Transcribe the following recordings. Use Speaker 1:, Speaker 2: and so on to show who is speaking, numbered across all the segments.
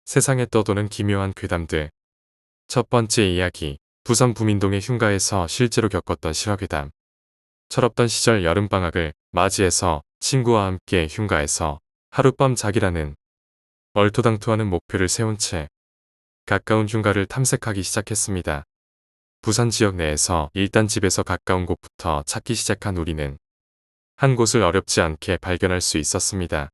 Speaker 1: 세상에 떠도는 기묘한 괴담들. 첫 번째 이야기. 부산 부민동의 흉가에서 실제로 겪었던 실화괴담. 철없던 시절 여름방학을 맞이해서 친구와 함께 흉가에서 하룻밤 자기라는 얼토당토하는 목표를 세운 채 가까운 흉가를 탐색하기 시작했습니다. 부산 지역 내에서 일단 집에서 가까운 곳부터 찾기 시작한 우리는 한 곳을 어렵지 않게 발견할 수 있었습니다.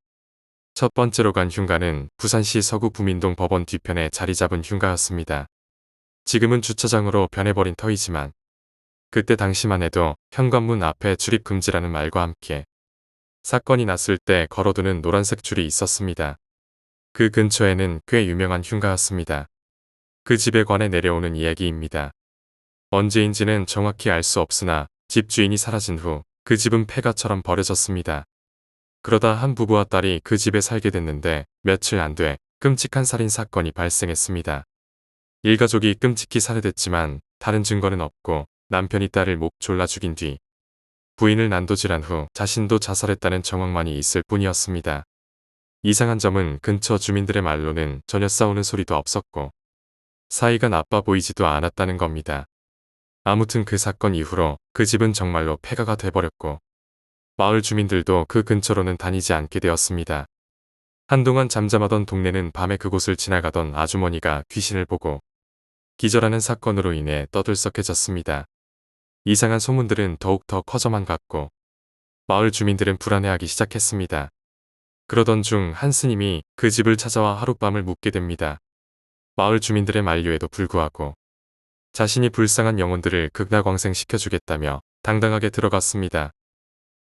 Speaker 1: 첫 번째로 간 흉가는 부산시 서구 부민동 법원 뒤편에 자리 잡은 흉가였습니다. 지금은 주차장으로 변해버린 터이지만 그때 당시만 해도 현관문 앞에 출입금지라는 말과 함께 사건이 났을 때 걸어두는 노란색 줄이 있었습니다. 그 근처에는 꽤 유명한 흉가였습니다. 그 집에 관해 내려오는 이야기입니다. 언제인지는 정확히 알 수 없으나 집주인이 사라진 후 그 집은 폐가처럼 버려졌습니다. 그러다 한 부부와 딸이 그 집에 살게 됐는데 며칠 안 돼 끔찍한 살인 사건이 발생했습니다. 일가족이 끔찍히 살해됐지만 다른 증거는 없고 남편이 딸을 목 졸라 죽인 뒤 부인을 난도질한 후 자신도 자살했다는 정황만이 있을 뿐이었습니다. 이상한 점은 근처 주민들의 말로는 전혀 싸우는 소리도 없었고 사이가 나빠 보이지도 않았다는 겁니다. 아무튼 그 사건 이후로 그 집은 정말로 폐가가 돼버렸고 마을 주민들도 그 근처로는 다니지 않게 되었습니다. 한동안 잠잠하던 동네는 밤에 그곳을 지나가던 아주머니가 귀신을 보고 기절하는 사건으로 인해 떠들썩해졌습니다. 이상한 소문들은 더욱 더 커져만 갔고 마을 주민들은 불안해하기 시작했습니다. 그러던 중 한 스님이 그 집을 찾아와 하룻밤을 묵게 됩니다. 마을 주민들의 만류에도 불구하고 자신이 불쌍한 영혼들을 극락광생시켜주겠다며 당당하게 들어갔습니다.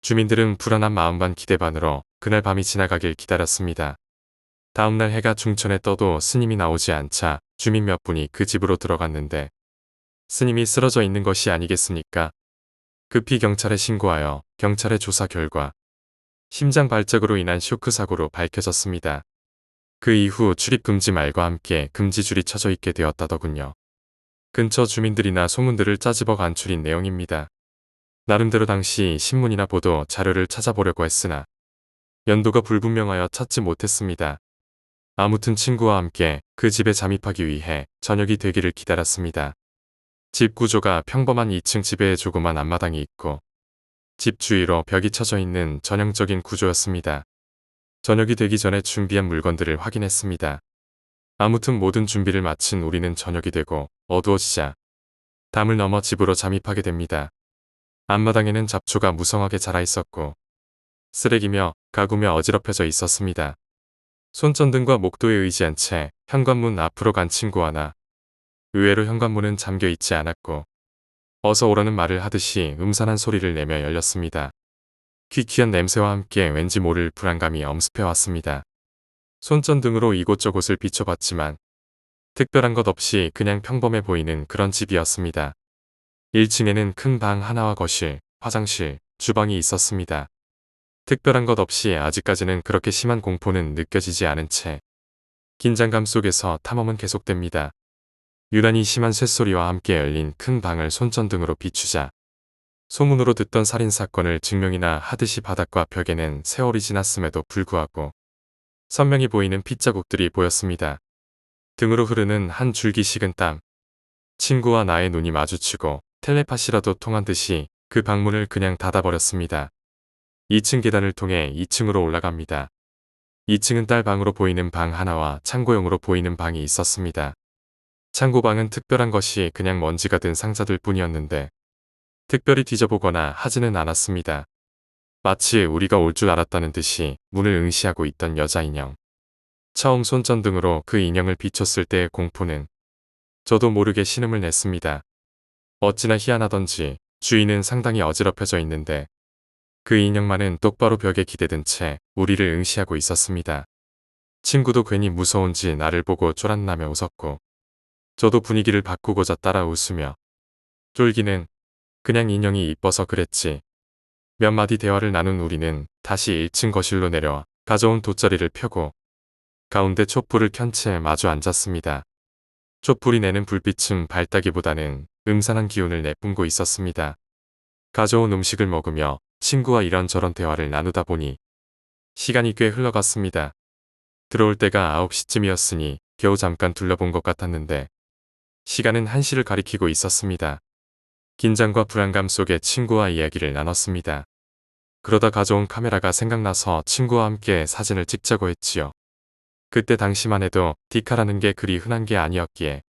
Speaker 1: 주민들은 불안한 마음 반 기대 반으로 그날 밤이 지나가길 기다렸습니다. 다음날 해가 중천에 떠도 스님이 나오지 않자 주민 몇 분이 그 집으로 들어갔는데 스님이 쓰러져 있는 것이 아니겠습니까? 급히 경찰에 신고하여 경찰의 조사 결과 심장 발작으로 인한 쇼크 사고로 밝혀졌습니다. 그 이후 출입금지 말과 함께 금지줄이 쳐져 있게 되었다더군요. 근처 주민들이나 소문들을 짜집어 간추린 내용입니다. 나름대로 당시 신문이나 보도 자료를 찾아보려고 했으나 연도가 불분명하여 찾지 못했습니다. 아무튼 친구와 함께 그 집에 잠입하기 위해 저녁이 되기를 기다렸습니다. 집 구조가 평범한 2층 집에 조그만 앞마당이 있고 집 주위로 벽이 쳐져 있는 전형적인 구조였습니다. 저녁이 되기 전에 준비한 물건들을 확인했습니다. 아무튼 모든 준비를 마친 우리는 저녁이 되고 어두워지자 담을 넘어 집으로 잠입하게 됩니다. 앞마당에는 잡초가 무성하게 자라 있었고 쓰레기며 가구며 어지럽혀져 있었습니다. 손전등과 목도에 의지한 채 현관문 앞으로 간 친구와 나. 의외로 현관문은 잠겨 있지 않았고 어서 오라는 말을 하듯이 음산한 소리를 내며 열렸습니다. 귀퀴한 냄새와 함께 왠지 모를 불안감이 엄습해왔습니다. 손전등으로 이곳저곳을 비춰봤지만 특별한 것 없이 그냥 평범해 보이는 그런 집이었습니다. 1층에는 큰 방 하나와 거실, 화장실, 주방이 있었습니다. 특별한 것 없이 아직까지는 그렇게 심한 공포는 느껴지지 않은 채 긴장감 속에서 탐험은 계속됩니다. 유난히 심한 쇳소리와 함께 열린 큰 방을 손전등으로 비추자 소문으로 듣던 살인사건을 증명이나 하듯이 바닥과 벽에는 세월이 지났음에도 불구하고 선명히 보이는 핏자국들이 보였습니다. 등으로 흐르는 한 줄기 식은 땀. 친구와 나의 눈이 마주치고 텔레파시라도 통한 듯이 그 방문을 그냥 닫아버렸습니다. 2층 계단을 통해 2층으로 올라갑니다. 2층은 딸 방으로 보이는 방 하나와 창고용으로 보이는 방이 있었습니다. 창고방은 특별한 것이 그냥 먼지가 든 상자들 뿐이었는데 특별히 뒤져보거나 하지는 않았습니다. 마치 우리가 올 줄 알았다는 듯이 문을 응시하고 있던 여자 인형. 처음 손전등으로 그 인형을 비췄을 때의 공포는 저도 모르게 신음을 냈습니다. 어찌나 희한하던지 주인은 상당히 어지럽혀져 있는데 그 인형만은 똑바로 벽에 기대든 채 우리를 응시하고 있었습니다. 친구도 괜히 무서운지 나를 보고 쫄았나며 웃었고 저도 분위기를 바꾸고자 따라 웃으며 쫄기는 그냥 인형이 이뻐서 그랬지. 몇 마디 대화를 나눈 우리는 다시 1층 거실로 내려와 가져온 돗자리를 펴고 가운데 촛불을 켠 채 마주 앉았습니다. 촛불이 내는 불빛은 밝다기보다는 음산한 기운을 내뿜고 있었습니다. 가져온 음식을 먹으며 친구와 이런저런 대화를 나누다 보니 시간이 꽤 흘러갔습니다. 들어올 때가 9시쯤이었으니 겨우 잠깐 둘러본 것 같았는데 시간은 1시를 가리키고 있었습니다. 긴장과 불안감 속에 친구와 이야기를 나눴습니다. 그러다 가져온 카메라가 생각나서 친구와 함께 사진을 찍자고 했지요. 그때 당시만 해도 디카라는 게 그리 흔한 게 아니었기에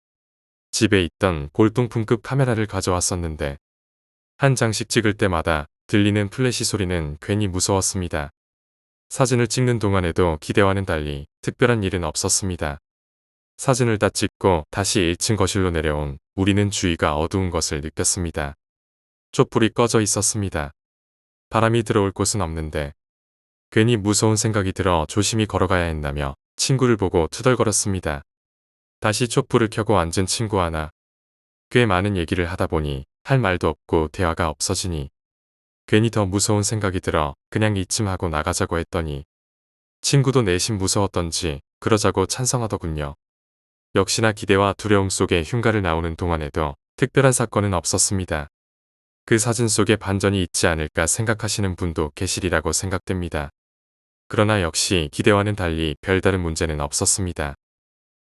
Speaker 1: 집에 있던 골동품급 카메라를 가져왔었는데 한 장씩 찍을 때마다 들리는 플래시 소리는 괜히 무서웠습니다. 사진을 찍는 동안에도 기대와는 달리 특별한 일은 없었습니다. 사진을 다 찍고 다시 1층 거실로 내려온 우리는 주위가 어두운 것을 느꼈습니다. 촛불이 꺼져 있었습니다. 바람이 들어올 곳은 없는데 괜히 무서운 생각이 들어 조심히 걸어가야 했나며 친구를 보고 투덜거렸습니다. 다시 촛불을 켜고 앉은 친구와 나 꽤 많은 얘기를 하다 보니 할 말도 없고 대화가 없어지니 괜히 더 무서운 생각이 들어 그냥 이쯤 하고 나가자고 했더니 친구도 내심 무서웠던지 그러자고 찬성하더군요. 역시나 기대와 두려움 속에 흉가를 나오는 동안에도 특별한 사건은 없었습니다. 그 사진 속에 반전이 있지 않을까 생각하시는 분도 계시리라고 생각됩니다. 그러나 역시 기대와는 달리 별다른 문제는 없었습니다.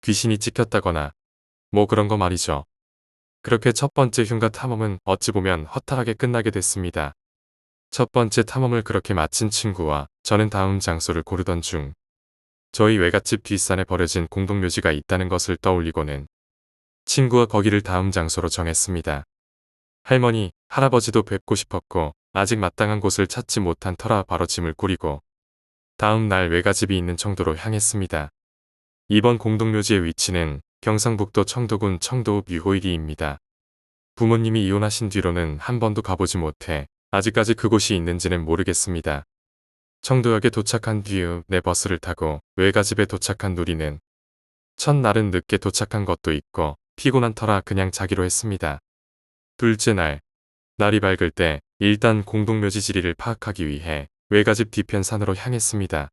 Speaker 1: 귀신이 찍혔다거나 뭐 그런 거 말이죠. 그렇게 첫 번째 흉가 탐험은 어찌 보면 허탈하게 끝나게 됐습니다. 첫 번째 탐험을 그렇게 마친 친구와 저는 다음 장소를 고르던 중 저희 외갓집 뒷산에 버려진 공동묘지가 있다는 것을 떠올리고는 친구와 거기를 다음 장소로 정했습니다. 할머니, 할아버지도 뵙고 싶었고 아직 마땅한 곳을 찾지 못한 터라 바로 짐을 꾸리고 다음 날 외갓집이 있는 청도로 향했습니다. 이번 공동묘지의 위치는 경상북도 청도군 청도읍 유호일이입니다. 부모님이 이혼하신 뒤로는 한 번도 가보지 못해 아직까지 그곳이 있는지는 모르겠습니다. 청도역에 도착한 뒤 내 버스를 타고 외갓집에 도착한 누리는 첫날은 늦게 도착한 것도 있고 피곤한 터라 그냥 자기로 했습니다. 둘째 날, 날이 밝을 때 일단 공동묘지 지리를 파악하기 위해 외갓집 뒤편 산으로 향했습니다.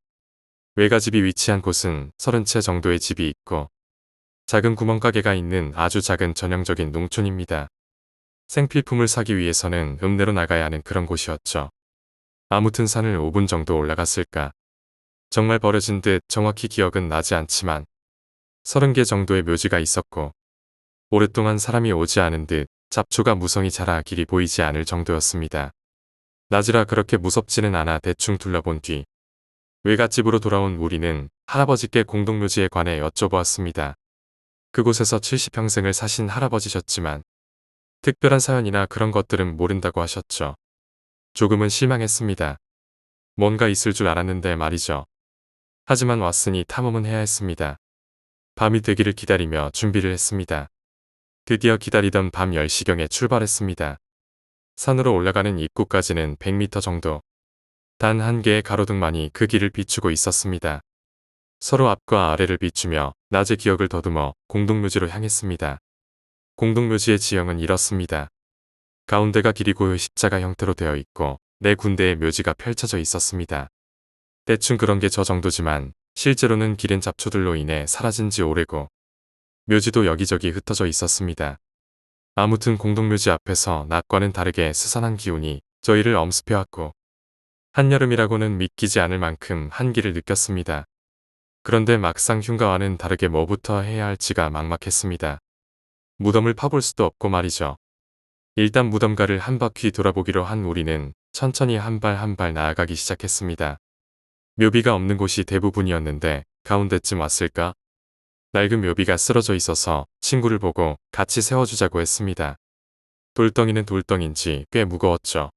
Speaker 1: 외갓집이 위치한 곳은 30채 정도의 집이 있고 작은 구멍가게가 있는 아주 작은 전형적인 농촌입니다. 생필품을 사기 위해서는 읍내로 나가야 하는 그런 곳이었죠. 아무튼 산을 5분 정도 올라갔을까. 정말 버려진 듯 정확히 기억은 나지 않지만 30개 정도의 묘지가 있었고 오랫동안 사람이 오지 않은 듯 잡초가 무성히 자라 길이 보이지 않을 정도였습니다. 낮이라 그렇게 무섭지는 않아 대충 둘러본 뒤 외갓집으로 돌아온 우리는 할아버지께 공동묘지에 관해 여쭤보았습니다. 그곳에서 70평생을 사신 할아버지셨지만 특별한 사연이나 그런 것들은 모른다고 하셨죠. 조금은 실망했습니다. 뭔가 있을 줄 알았는데 말이죠. 하지만 왔으니 탐험은 해야 했습니다. 밤이 되기를 기다리며 준비를 했습니다. 드디어 기다리던 밤 10시경에 출발했습니다. 산으로 올라가는 입구까지는 100m 정도. 단 한 개의 가로등만이 그 길을 비추고 있었습니다. 서로 앞과 아래를 비추며 낮의 기억을 더듬어 공동묘지로 향했습니다. 공동묘지의 지형은 이렇습니다. 가운데가 길이고 십자가 형태로 되어 있고 4군데의 묘지가 펼쳐져 있었습니다. 대충 그런 게 저 정도지만 실제로는 기른 잡초들로 인해 사라진 지 오래고 묘지도 여기저기 흩어져 있었습니다. 아무튼 공동묘지 앞에서 낮과는 다르게 스산한 기운이 저희를 엄습해왔고 한여름이라고는 믿기지 않을 만큼 한기를 느꼈습니다. 그런데 막상 흉가와는 다르게 뭐부터 해야 할지가 막막했습니다. 무덤을 파볼 수도 없고 말이죠. 일단 무덤가를 한 바퀴 돌아보기로 한 우리는 천천히 한 발 한 발 나아가기 시작했습니다. 묘비가 없는 곳이 대부분이었는데 가운데쯤 왔을까? 낡은 묘비가 쓰러져 있어서 친구를 보고 같이 세워주자고 했습니다. 돌덩이는 돌덩인지 꽤 무거웠죠.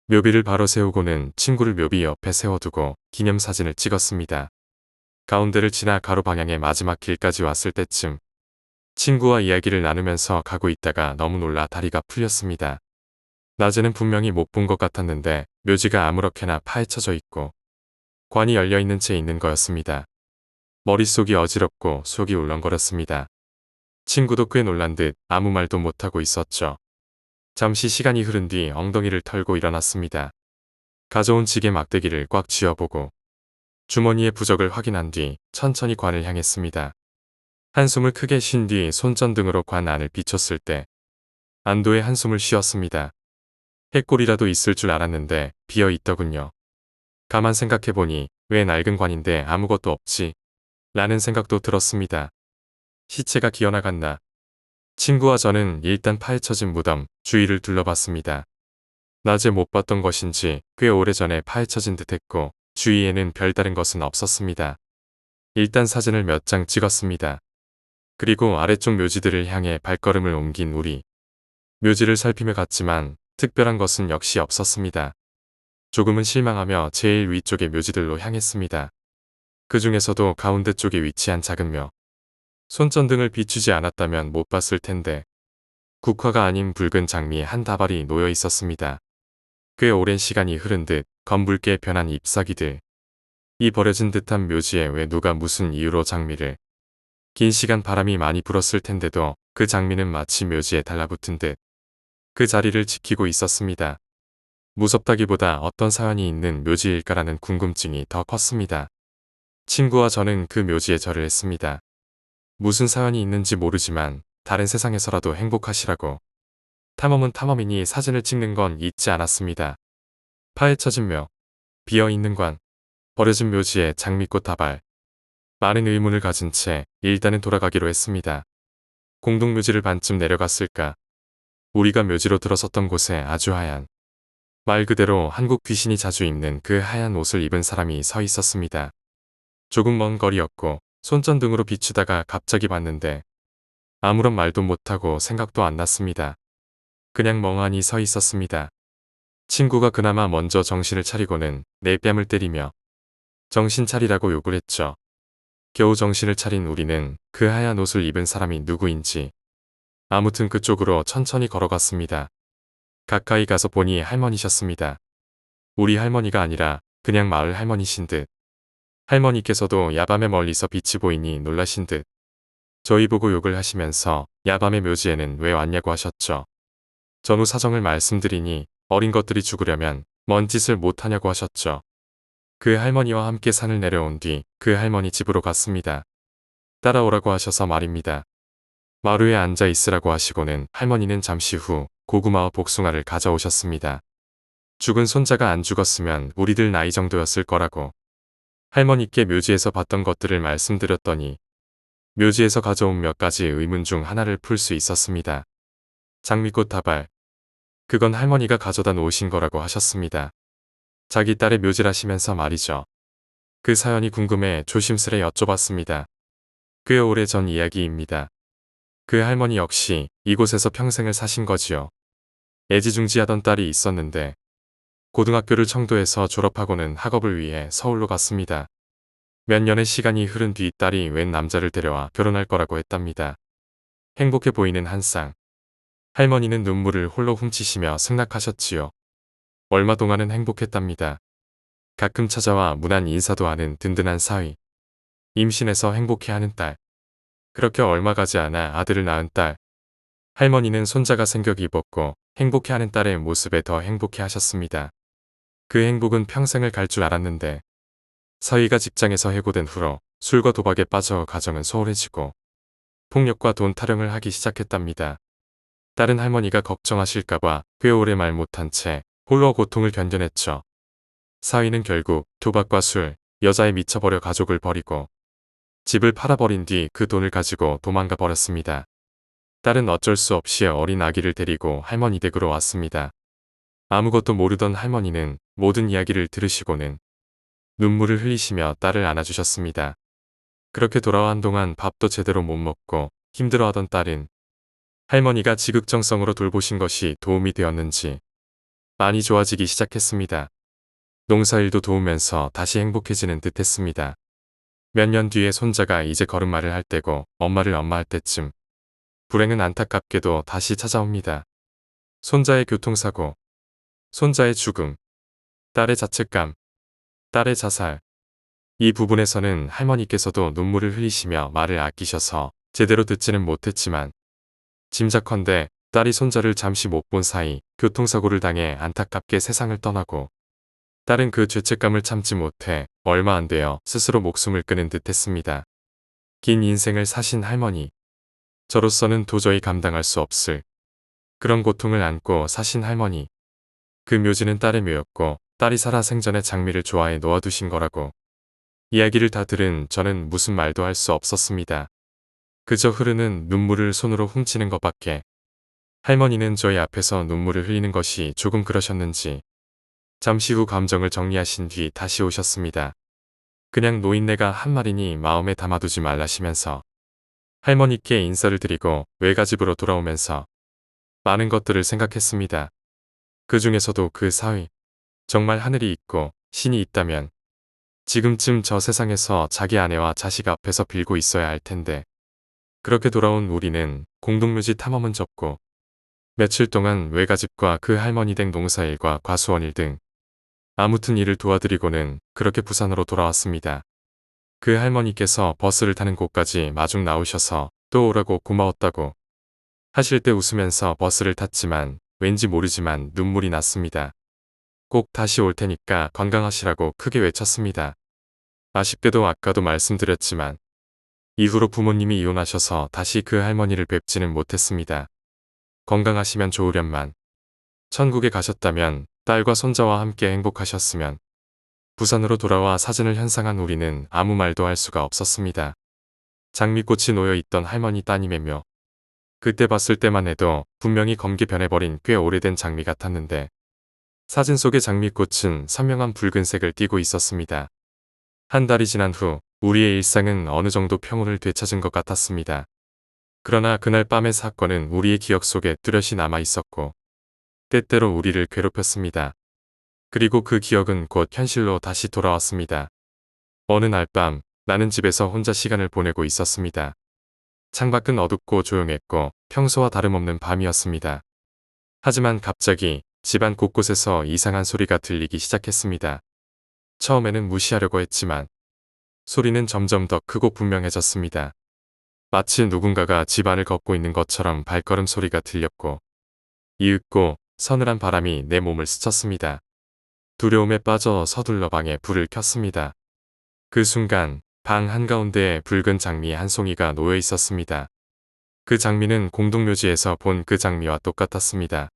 Speaker 1: 묘비를 바로 세우고는 친구를 묘비 옆에 세워두고 기념사진을 찍었습니다. 가운데를 지나 가로 방향의 마지막 길까지 왔을 때쯤 친구와 이야기를 나누면서 가고 있다가 너무 놀라 다리가 풀렸습니다. 낮에는 분명히 못 본 것 같았는데 묘지가 아무렇게나 파헤쳐져 있고 관이 열려있는 채 있는 거였습니다. 머릿속이 어지럽고 속이 울렁거렸습니다. 친구도 꽤 놀란 듯 아무 말도 못하고 있었죠. 잠시 시간이 흐른 뒤 엉덩이를 털고 일어났습니다. 가져온 지게 막대기를 꽉 쥐어보고 주머니의 부적을 확인한 뒤 천천히 관을 향했습니다. 한숨을 크게 쉰 뒤 손전등으로 관 안을 비췄을 때 안도의 한숨을 쉬었습니다. 해골이라도 있을 줄 알았는데 비어 있더군요. 가만 생각해보니 왜 낡은 관인데 아무것도 없지? 라는 생각도 들었습니다. 시체가 기어나갔나. 친구와 저는 일단 파헤쳐진 무덤 주위를 둘러봤습니다. 낮에 못 봤던 것인지 꽤 오래전에 파헤쳐진 듯했고 주위에는 별다른 것은 없었습니다. 일단 사진을 몇 장 찍었습니다. 그리고 아래쪽 묘지들을 향해 발걸음을 옮긴 우리. 묘지를 살피며 갔지만 특별한 것은 역시 없었습니다. 조금은 실망하며 제일 위쪽의 묘지들로 향했습니다. 그 중에서도 가운데 쪽에 위치한 작은 묘. 손전등을 비추지 않았다면 못 봤을 텐데 국화가 아닌 붉은 장미의 한 다발이 놓여 있었습니다. 꽤 오랜 시간이 흐른 듯 검붉게 변한 잎사귀들. 이 버려진 듯한 묘지에 왜 누가 무슨 이유로 장미를. 긴 시간 바람이 많이 불었을 텐데도 그 장미는 마치 묘지에 달라붙은 듯 그 자리를 지키고 있었습니다. 무섭다기보다 어떤 사연이 있는 묘지일까라는 궁금증이 더 컸습니다. 친구와 저는 그 묘지에 절을 했습니다. 무슨 사연이 있는지 모르지만 다른 세상에서라도 행복하시라고. 탐험은 탐험이니 사진을 찍는 건 잊지 않았습니다. 파헤쳐진 묘, 비어있는 관, 버려진 묘지에 장미꽃 다발. 많은 의문을 가진 채 일단은 돌아가기로 했습니다. 공동묘지를 반쯤 내려갔을까. 우리가 묘지로 들어섰던 곳에 아주 하얀, 말 그대로 한국 귀신이 자주 입는 그 하얀 옷을 입은 사람이 서 있었습니다. 조금 먼 거리였고 손전등으로 비추다가 갑자기 봤는데 아무런 말도 못하고 생각도 안 났습니다. 그냥 멍하니 서 있었습니다. 친구가 그나마 먼저 정신을 차리고는 내 뺨을 때리며 정신 차리라고 욕을 했죠. 겨우 정신을 차린 우리는 그 하얀 옷을 입은 사람이 누구인지 아무튼 그쪽으로 천천히 걸어갔습니다. 가까이 가서 보니 할머니셨습니다. 우리 할머니가 아니라 그냥 마을 할머니신 듯. 할머니께서도 야밤에 멀리서 빛이 보이니 놀라신 듯. 저희 보고 욕을 하시면서 야밤의 묘지에는 왜 왔냐고 하셨죠. 전후 사정을 말씀드리니 어린 것들이 죽으려면 먼 짓을 못하냐고 하셨죠. 그 할머니와 함께 산을 내려온 뒤 그 할머니 집으로 갔습니다. 따라오라고 하셔서 말입니다. 마루에 앉아 있으라고 하시고는 할머니는 잠시 후 고구마와 복숭아를 가져오셨습니다. 죽은 손자가 안 죽었으면 우리들 나이 정도였을 거라고. 할머니께 묘지에서 봤던 것들을 말씀드렸더니 묘지에서 가져온 몇 가지 의문 중 하나를 풀 수 있었습니다. 장미꽃 다발. 그건 할머니가 가져다 놓으신 거라고 하셨습니다. 자기 딸의 묘지라시면서 말이죠. 그 사연이 궁금해 조심스레 여쭤봤습니다. 꽤 오래 전 이야기입니다. 그 할머니 역시 이곳에서 평생을 사신 거지요. 애지중지하던 딸이 있었는데 고등학교를 청도에서 졸업하고는 학업을 위해 서울로 갔습니다. 몇 년의 시간이 흐른 뒤 딸이 웬 남자를 데려와 결혼할 거라고 했답니다. 행복해 보이는 한 쌍. 할머니는 눈물을 홀로 훔치시며 승낙하셨지요. 얼마 동안은 행복했답니다. 가끔 찾아와 무난 인사도 하는 든든한 사위. 임신해서 행복해하는 딸. 그렇게 얼마 가지 않아 아들을 낳은 딸. 할머니는 손자가 생겨 입었고 행복해하는 딸의 모습에 더 행복해하셨습니다. 그 행복은 평생을 갈 줄 알았는데 사위가 직장에서 해고된 후로 술과 도박에 빠져 가정은 소홀해지고 폭력과 돈 타령을 하기 시작했답니다. 딸은 할머니가 걱정하실까봐 꽤 오래 말 못한 채 홀로 고통을 견뎌냈죠. 사위는 결국 도박과 술, 여자에 미쳐버려 가족을 버리고 집을 팔아버린 뒤 그 돈을 가지고 도망가 버렸습니다. 딸은 어쩔 수 없이 어린 아기를 데리고 할머니 댁으로 왔습니다. 아무것도 모르던 할머니는 모든 이야기를 들으시고는 눈물을 흘리시며 딸을 안아주셨습니다. 그렇게 돌아와 한동안 밥도 제대로 못 먹고 힘들어하던 딸은 할머니가 지극정성으로 돌보신 것이 도움이 되었는지 많이 좋아지기 시작했습니다. 농사일도 도우면서 다시 행복해지는 듯 했습니다. 몇 년 뒤에 손자가 이제 걸음마를 할 때고 엄마를 엄마할 때쯤 불행은 안타깝게도 다시 찾아옵니다. 손자의 교통사고, 손자의 죽음, 딸의 자책감, 딸의 자살. 이 부분에서는 할머니께서도 눈물을 흘리시며 말을 아끼셔서 제대로 듣지는 못했지만 짐작컨대 딸이 손자를 잠시 못 본 사이 교통사고를 당해 안타깝게 세상을 떠나고 딸은 그 죄책감을 참지 못해 얼마 안 되어 스스로 목숨을 끊은 듯 했습니다. 긴 인생을 사신 할머니. 저로서는 도저히 감당할 수 없을 그런 고통을 안고 사신 할머니. 그 묘지는 딸의 묘였고 딸이 살아 생전에 장미를 좋아해 놓아두신 거라고. 이야기를 다 들은 저는 무슨 말도 할 수 없었습니다. 그저 흐르는 눈물을 손으로 훔치는 것밖에. 할머니는 저희 앞에서 눈물을 흘리는 것이 조금 그러셨는지 잠시 후 감정을 정리하신 뒤 다시 오셨습니다. 그냥 노인네가 한 말이니 마음에 담아두지 말라시면서 할머니께 인사를 드리고 외가집으로 돌아오면서 많은 것들을 생각했습니다. 그 중에서도 그 사위, 정말 하늘이 있고 신이 있다면 지금쯤 저 세상에서 자기 아내와 자식 앞에서 빌고 있어야 할 텐데 그렇게 돌아온 우리는 공동묘지 탐험은 접고 며칠 동안 외가집과 그 할머니 댁 농사일과 과수원일 등 아무튼 일을 도와드리고는 그렇게 부산으로 돌아왔습니다. 그 할머니께서 버스를 타는 곳까지 마중 나오셔서 또 오라고 고마웠다고 하실 때 웃으면서 버스를 탔지만 왠지 모르지만 눈물이 났습니다. 꼭 다시 올 테니까 건강하시라고 크게 외쳤습니다. 아쉽게도 아까도 말씀드렸지만 이후로 부모님이 이혼하셔서 다시 그 할머니를 뵙지는 못했습니다. 건강하시면 좋으련만 천국에 가셨다면 딸과 손자와 함께 행복하셨으면 부산으로 돌아와 사진을 현상한 우리는 아무 말도 할 수가 없었습니다. 장미꽃이 놓여있던 할머니 따님의 묘. 그때 봤을 때만 해도 분명히 검게 변해버린 꽤 오래된 장미 같았는데 사진 속의 장미꽃은 선명한 붉은색을 띠고 있었습니다. 한 달이 지난 후 우리의 일상은 어느 정도 평온을 되찾은 것 같았습니다. 그러나 그날 밤의 사건은 우리의 기억 속에 뚜렷이 남아 있었고 때때로 우리를 괴롭혔습니다. 그리고 그 기억은 곧 현실로 다시 돌아왔습니다. 어느 날 밤 나는 집에서 혼자 시간을 보내고 있었습니다. 창밖은 어둡고 조용했고 평소와 다름없는 밤이었습니다. 하지만 갑자기 집안 곳곳에서 이상한 소리가 들리기 시작했습니다. 처음에는 무시하려고 했지만 소리는 점점 더 크고 분명해졌습니다. 마치 누군가가 집안을 걷고 있는 것처럼 발걸음 소리가 들렸고 이윽고 서늘한 바람이 내 몸을 스쳤습니다. 두려움에 빠져 서둘러 방에 불을 켰습니다. 그 순간 방 한가운데에 붉은 장미 한 송이가 놓여 있었습니다. 그 장미는 공동묘지에서 본 그 장미와 똑같았습니다.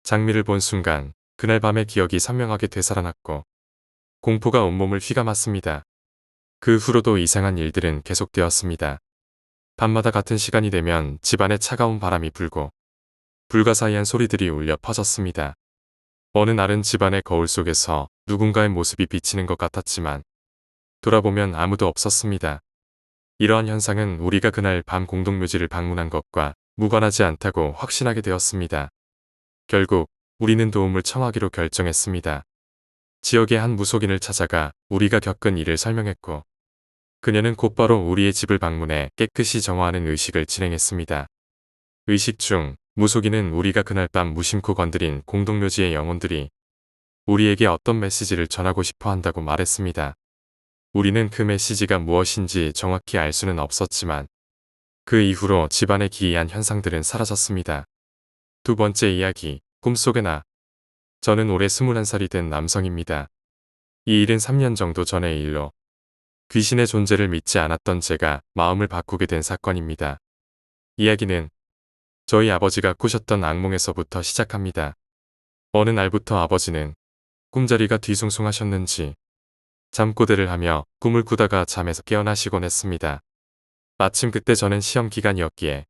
Speaker 1: 장미를 본 순간 그날 밤의 기억이 선명하게 되살아났고 공포가 온몸을 휘감았습니다. 그 후로도 이상한 일들은 계속되었습니다. 밤마다 같은 시간이 되면 집안에 차가운 바람이 불고 불가사의한 소리들이 울려 퍼졌습니다. 어느 날은 집안의 거울 속에서 누군가의 모습이 비치는 것 같았지만 돌아보면 아무도 없었습니다. 이러한 현상은 우리가 그날 밤 공동묘지를 방문한 것과 무관하지 않다고 확신하게 되었습니다. 결국 우리는 도움을 청하기로 결정했습니다. 지역의 한 무속인을 찾아가 우리가 겪은 일을 설명했고 그녀는 곧바로 우리의 집을 방문해 깨끗이 정화하는 의식을 진행했습니다. 의식 중 무속인은 우리가 그날 밤 무심코 건드린 공동묘지의 영혼들이 우리에게 어떤 메시지를 전하고 싶어 한다고 말했습니다. 우리는 그 메시지가 무엇인지 정확히 알 수는 없었지만 그 이후로 집안의 기이한 현상들은 사라졌습니다. 두 번째 이야기, 꿈속의 나. 저는 올해 21살이 된 남성입니다. 이 일은 3년 정도 전의 일로 귀신의 존재를 믿지 않았던 제가 마음을 바꾸게 된 사건입니다. 이야기는 저희 아버지가 꾸셨던 악몽에서부터 시작합니다. 어느 날부터 아버지는 꿈자리가 뒤숭숭하셨는지 잠꼬대를 하며 꿈을 꾸다가 잠에서 깨어나시곤 했습니다. 마침 그때 저는 시험 기간이었기에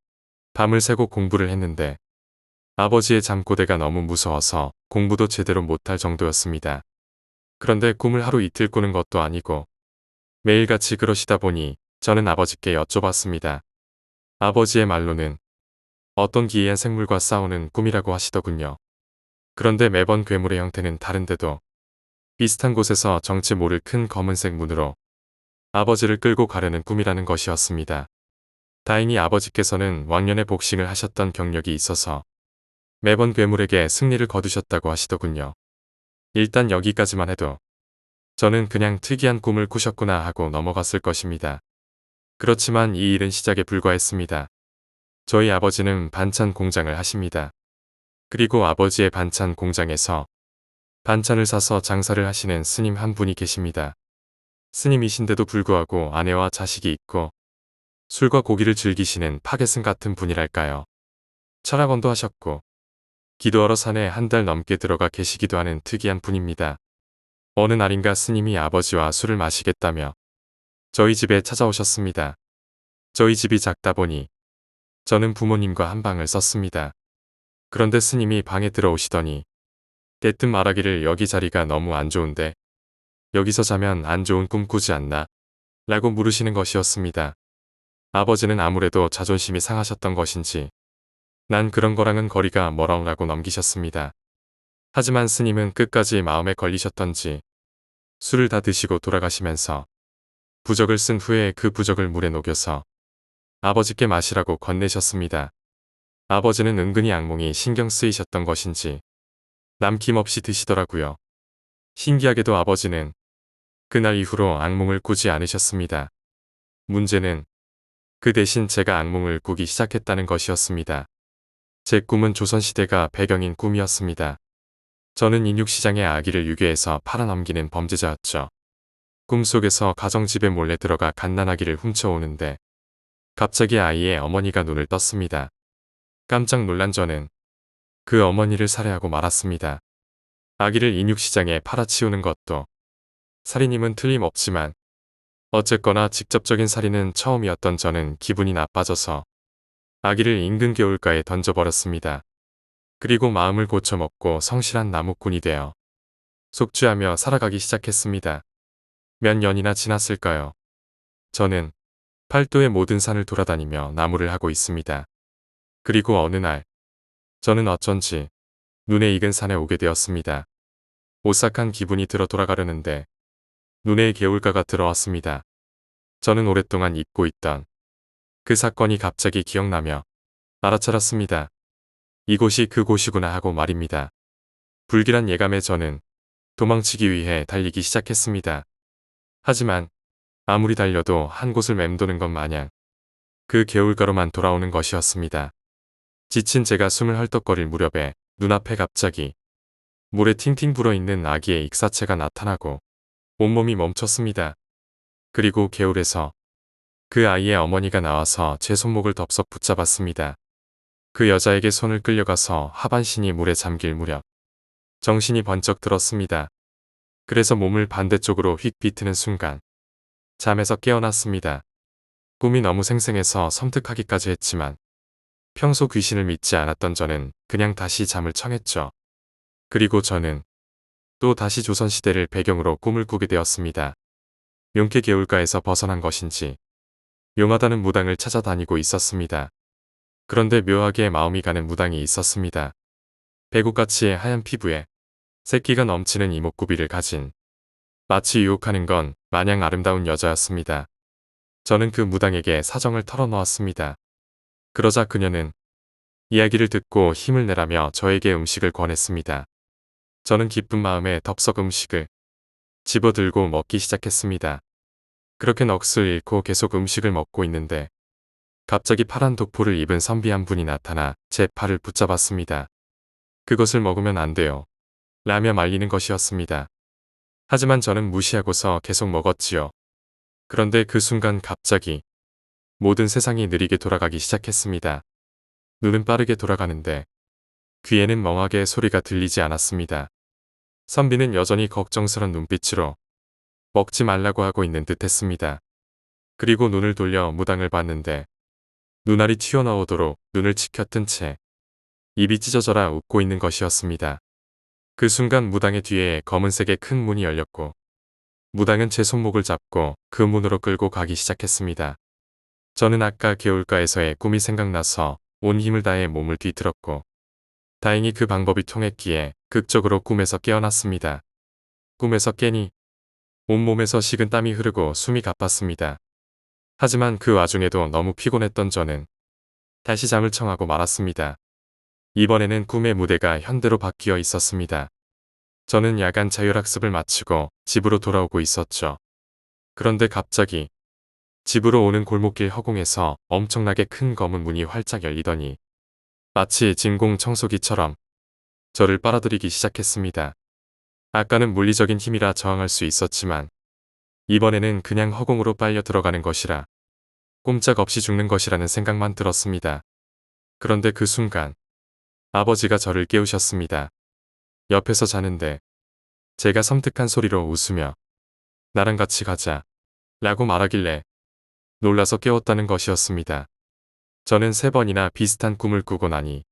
Speaker 1: 밤을 새고 공부를 했는데 아버지의 잠꼬대가 너무 무서워서 공부도 제대로 못할 정도였습니다. 그런데 꿈을 하루 이틀 꾸는 것도 아니고 매일같이 그러시다 보니 저는 아버지께 여쭤봤습니다. 아버지의 말로는 어떤 기이한 생물과 싸우는 꿈이라고 하시더군요. 그런데 매번 괴물의 형태는 다른데도 비슷한 곳에서 정체 모를 큰 검은색 문으로 아버지를 끌고 가려는 꿈이라는 것이었습니다. 다행히 아버지께서는 왕년에 복싱을 하셨던 경력이 있어서 매번 괴물에게 승리를 거두셨다고 하시더군요. 일단 여기까지만 해도 저는 그냥 특이한 꿈을 꾸셨구나 하고 넘어갔을 것입니다. 그렇지만 이 일은 시작에 불과했습니다. 저희 아버지는 반찬 공장을 하십니다. 그리고 아버지의 반찬 공장에서 반찬을 사서 장사를 하시는 스님 한 분이 계십니다. 스님이신데도 불구하고 아내와 자식이 있고 술과 고기를 즐기시는 파괴승 같은 분이랄까요. 철학원도 하셨고 기도하러 산에 한 달 넘게 들어가 계시기도 하는 특이한 분입니다. 어느 날인가 스님이 아버지와 술을 마시겠다며 저희 집에 찾아오셨습니다. 저희 집이 작다 보니 저는 부모님과 한 방을 썼습니다. 그런데 스님이 방에 들어오시더니 대뜸 말하기를 여기 자리가 너무 안 좋은데 여기서 자면 안 좋은 꿈 꾸지 않나? 라고 물으시는 것이었습니다. 아버지는 아무래도 자존심이 상하셨던 것인지 난 그런 거랑은 거리가 멀어라고 넘기셨습니다. 하지만 스님은 끝까지 마음에 걸리셨던지 술을 다 드시고 돌아가시면서 부적을 쓴 후에 그 부적을 물에 녹여서 아버지께 마시라고 건네셨습니다. 아버지는 은근히 악몽이 신경 쓰이셨던 것인지 남김없이 드시더라고요. 신기하게도 아버지는 그날 이후로 악몽을 꾸지 않으셨습니다. 문제는 그 대신 제가 악몽을 꾸기 시작했다는 것이었습니다. 제 꿈은 조선시대가 배경인 꿈이었습니다. 저는 인육시장의 아기를 유괴해서 팔아넘기는 범죄자였죠. 꿈속에서 가정집에 몰래 들어가 갓난아기를 훔쳐오는데 갑자기 아이의 어머니가 눈을 떴습니다. 깜짝 놀란 저는 그 어머니를 살해하고 말았습니다. 아기를 인육시장에 팔아치우는 것도 살인임은 틀림없지만 어쨌거나 직접적인 살인은 처음이었던 저는 기분이 나빠져서 아기를 인근 개울가에 던져버렸습니다. 그리고 마음을 고쳐먹고 성실한 나무꾼이 되어 속죄하며 살아가기 시작했습니다. 몇 년이나 지났을까요? 저는 팔도의 모든 산을 돌아다니며 나무를 하고 있습니다. 그리고 어느 날 저는 어쩐지 눈에 익은 산에 오게 되었습니다. 오싹한 기분이 들어 돌아가려는데 눈에 개울가가 들어왔습니다. 저는 오랫동안 잊고 있던 그 사건이 갑자기 기억나며 알아차렸습니다. 이곳이 그곳이구나 하고 말입니다. 불길한 예감에 저는 도망치기 위해 달리기 시작했습니다. 하지만 아무리 달려도 한 곳을 맴도는 것 마냥 그 개울가로만 돌아오는 것이었습니다. 지친 제가 숨을 헐떡거릴 무렵에 눈앞에 갑자기 물에 팅팅 불어있는 아기의 익사체가 나타나고 온몸이 멈췄습니다. 그리고 개울에서 그 아이의 어머니가 나와서 제 손목을 덥석 붙잡았습니다. 그 여자에게 손을 끌려가서 하반신이 물에 잠길 무렵 정신이 번쩍 들었습니다. 그래서 몸을 반대쪽으로 휙 비트는 순간 잠에서 깨어났습니다. 꿈이 너무 생생해서 섬뜩하기까지 했지만 평소 귀신을 믿지 않았던 저는 그냥 다시 잠을 청했죠. 그리고 저는 또 다시 조선시대를 배경으로 꿈을 꾸게 되었습니다. 용케 개울가에서 벗어난 것인지 용하다는 무당을 찾아다니고 있었습니다. 그런데 묘하게 마음이 가는 무당이 있었습니다. 배구같이 하얀 피부에 새끼가 넘치는 이목구비를 가진 마치 유혹하는 건 마냥 아름다운 여자였습니다. 저는 그 무당에게 사정을 털어놓았습니다. 그러자 그녀는 이야기를 듣고 힘을 내라며 저에게 음식을 권했습니다. 저는 기쁜 마음에 덥석 음식을 집어들고 먹기 시작했습니다. 그렇게 넋을 잃고 계속 음식을 먹고 있는데 갑자기 파란 독포를 입은 선비한 분이 나타나 제 팔을 붙잡았습니다. 그것을 먹으면 안 돼요. 라며 말리는 것이었습니다. 하지만 저는 무시하고서 계속 먹었지요. 그런데 그 순간 갑자기 모든 세상이 느리게 돌아가기 시작했습니다. 눈은 빠르게 돌아가는데 귀에는 멍하게 소리가 들리지 않았습니다. 선비는 여전히 걱정스런 눈빛으로 먹지 말라고 하고 있는 듯 했습니다. 그리고 눈을 돌려 무당을 봤는데 눈알이 튀어나오도록 눈을 치켜뜬 채 입이 찢어져라 웃고 있는 것이었습니다. 그 순간 무당의 뒤에 검은색의 큰 문이 열렸고 무당은 제 손목을 잡고 그 문으로 끌고 가기 시작했습니다. 저는 아까 개울가에서의 꿈이 생각나서 온 힘을 다해 몸을 뒤틀었고 다행히 그 방법이 통했기에 극적으로 꿈에서 깨어났습니다. 꿈에서 깨니 온몸에서 식은 땀이 흐르고 숨이 가빴습니다. 하지만 그 와중에도 너무 피곤했던 저는 다시 잠을 청하고 말았습니다. 이번에는 꿈의 무대가 현대로 바뀌어 있었습니다. 저는 야간 자율학습을 마치고 집으로 돌아오고 있었죠. 그런데 갑자기 집으로 오는 골목길 허공에서 엄청나게 큰 검은 문이 활짝 열리더니 마치 진공 청소기처럼 저를 빨아들이기 시작했습니다. 아까는 물리적인 힘이라 저항할 수 있었지만 이번에는 그냥 허공으로 빨려 들어가는 것이라 꼼짝없이 죽는 것이라는 생각만 들었습니다. 그런데 그 순간 아버지가 저를 깨우셨습니다. 옆에서 자는데 제가 섬뜩한 소리로 웃으며 나랑 같이 가자 라고 말하길래 놀라서 깨웠다는 것이었습니다. 저는 3번이나 비슷한 꿈을 꾸고 나니